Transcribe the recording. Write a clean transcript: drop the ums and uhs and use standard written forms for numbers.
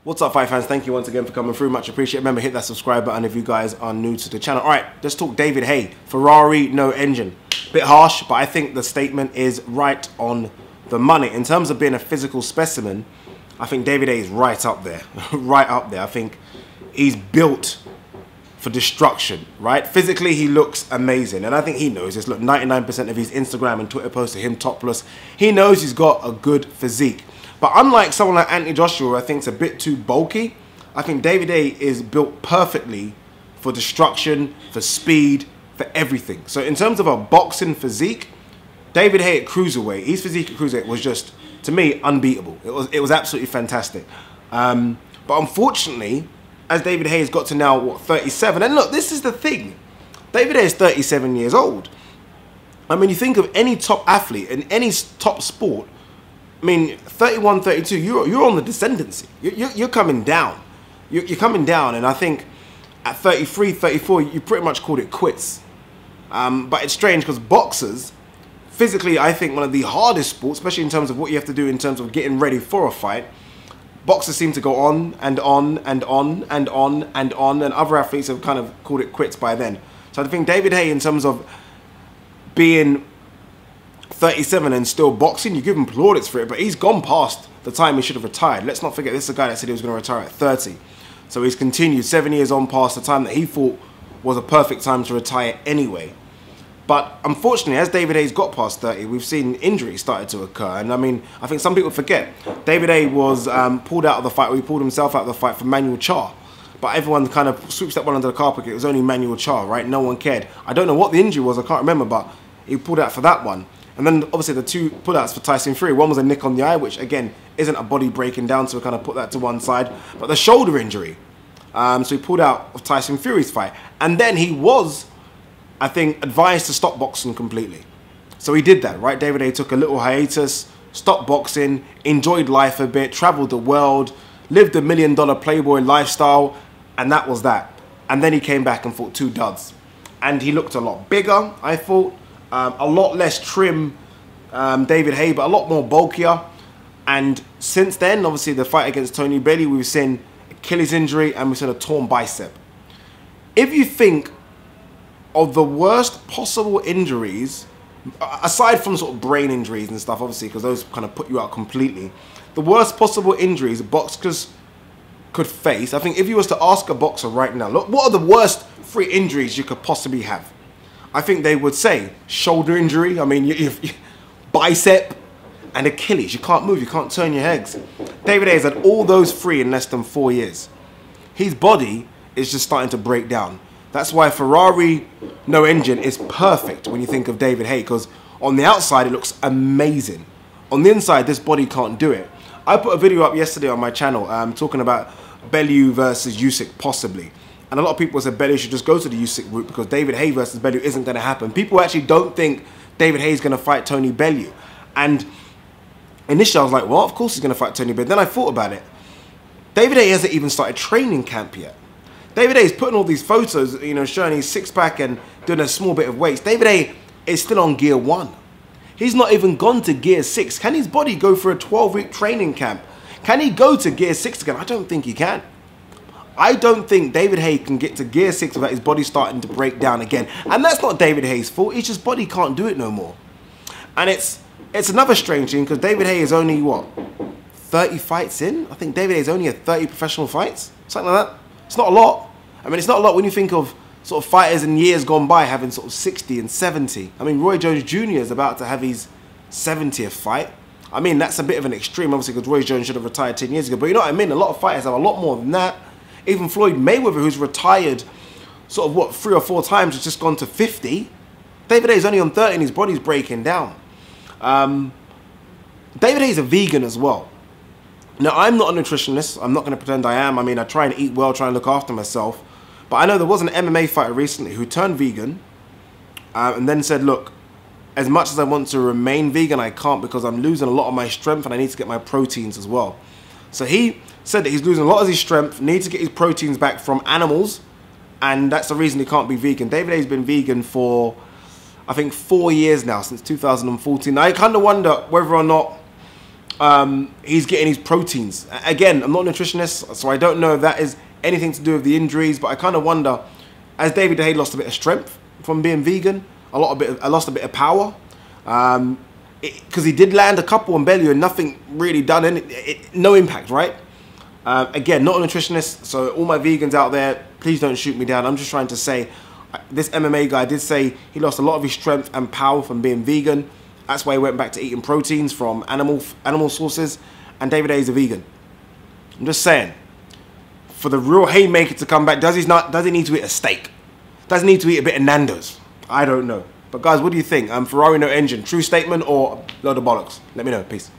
What's up, fight fans? Thank you once again for coming through. Much appreciated. Remember, hit that subscribe button if you guys are new to the channel. All right, let's talk David Haye. Ferrari, no engine. Bit harsh, but I think the statement is right on the money. In terms of being a physical specimen, I think David Haye is right up there. Right up there. I think he's built for destruction, right? Physically, he looks amazing. And I think he knows this. Look, 99% of his Instagram and Twitter posts are him topless. He knows he's got a good physique. But unlike someone like Anthony Joshua, who I think is a bit too bulky, I think David Haye is built perfectly for destruction, for speed, for everything. So in terms of a boxing physique, David Haye at cruiserweight, his physique at cruiserweight was just, to me, unbeatable. It was absolutely fantastic. But unfortunately, as David Haye has got to now, what, 37? And look, this is the thing. David Haye is 37 years old. I mean, you think of any top athlete in any top sport, I mean, 31, 32, you're on the descendancy. You're coming down. You're coming down, and I think at 33, 34, you pretty much called it quits. But it's strange because boxers, physically, I think one of the hardest sports, especially in terms of what you have to do in terms of getting ready for a fight, boxers seem to go on and on and on and on and on, and other athletes have kind of called it quits by then. So I think David Haye, in terms of being 37 and still boxing, you give him plaudits for it, but he's gone past the time he should have retired. Let's not forget, this is a guy that said he was going to retire at 30. So he's continued 7 years on past the time that he thought was a perfect time to retire anyway. But unfortunately, as David Haye's got past 30, we've seen injuries started to occur. And I mean, I think some people forget, David Haye was pulled out of the fight, or he pulled himself out of the fight for Manuel Charr. But everyone kind of sweeps that one under the carpet. It was only Manuel Charr, right? No one cared. I don't know what the injury was, I can't remember, but he pulled out for that one. And then obviously the two pullouts for Tyson Fury. One was a nick on the eye, which again isn't a body breaking down, so we kind of put that to one side. But the shoulder injury, so he pulled out of Tyson Fury's fight. And then he was, I think, advised to stop boxing completely. So he did that, right? David Haye took a little hiatus, stopped boxing, enjoyed life a bit, traveled the world, lived a $1 million Playboy lifestyle, and that was that. And then he came back and fought 2 duds. And he looked a lot bigger, I thought. A lot less trim David Haye, but a lot more bulkier. And since then, obviously, the fight against Tony Bellew, we've seen Achilles injury and we've seen a torn bicep. If you think of the worst possible injuries, aside from sort of brain injuries and stuff, obviously, because those kind of put you out completely, the worst possible injuries boxers could face, I think if you was to ask a boxer right now, look, what are the worst 3 injuries you could possibly have? I think they would say shoulder injury, I mean, bicep and Achilles. You can't move, you can't turn your legs. David Haye has had all those 3 in less than 4 years. His body is just starting to break down. That's why Ferrari, no engine is perfect when you think of David Haye, because on the outside it looks amazing. On the inside, this body can't do it. I put a video up yesterday on my channel talking about Bellew versus Usyk possibly. And a lot of people said Bellew should just go to the Usyk route because David Haye versus Bellew isn't going to happen. People actually don't think David Haye is going to fight Tony Bellew. And initially I was like, well, of course he's going to fight Tony Bellew. Then I thought about it. David Haye hasn't even started training camp yet. David Haye is putting all these photos, you know, showing his six-pack and doing a small bit of weights. David Haye is still on gear 1. He's not even gone to gear 6. Can his body go for a 12-week training camp? Can he go to gear 6 again? I don't think he can. I don't think David Haye can get to gear 6 without his body starting to break down again. And that's not David Haye's fault. It's just body can't do it no more. And it's another strange thing because David Haye is only, what, 30 fights in? I think David Haye is only had 30 professional fights. Something like that. It's not a lot. I mean, it's not a lot when you think of sort of fighters in years gone by having sort of 60 and 70. I mean, Roy Jones Jr. is about to have his 70th fight. I mean, that's a bit of an extreme, obviously, because Roy Jones should have retired 10 years ago. But you know what I mean? A lot of fighters have a lot more than that. Even Floyd Mayweather, who's retired sort of, what, 3 or 4 times, has just gone to 50. David Haye's only on 30 and his body's breaking down. David Haye's a vegan as well. Now, I'm not a nutritionist. I'm not going to pretend I am. I mean, I try and eat well, try and look after myself. But I know there was an MMA fighter recently who turned vegan and then said, look, as much as I want to remain vegan, I can't because I'm losing a lot of my strength and I need to get my proteins as well. So he said that he's losing a lot of his strength, needs to get his proteins back from animals, and that's the reason he can't be vegan. David Haye's been vegan for, I think, 4 years now, since 2014. I kind of wonder whether or not he's getting his proteins. Again, I'm not a nutritionist, so I don't know if that is anything to do with the injuries, but I kind of wonder, as David Haye lost a bit of strength from being vegan, I lost a bit of power, because he did land a couple on belly and nothing really done, no impact, right? Again, not a nutritionist, so all my vegans out there, please don't shoot me down. I'm just trying to say, this MMA guy did say he lost a lot of his strength and power from being vegan. That's why he went back to eating proteins from animal sources, and David Haye is a vegan. I'm just saying, for the real haymaker to come back, does he need to eat a steak? Does he need to eat a bit of Nando's? I don't know. But guys, what do you think? Ferrari no engine, true statement or load of bollocks? Let me know. Peace.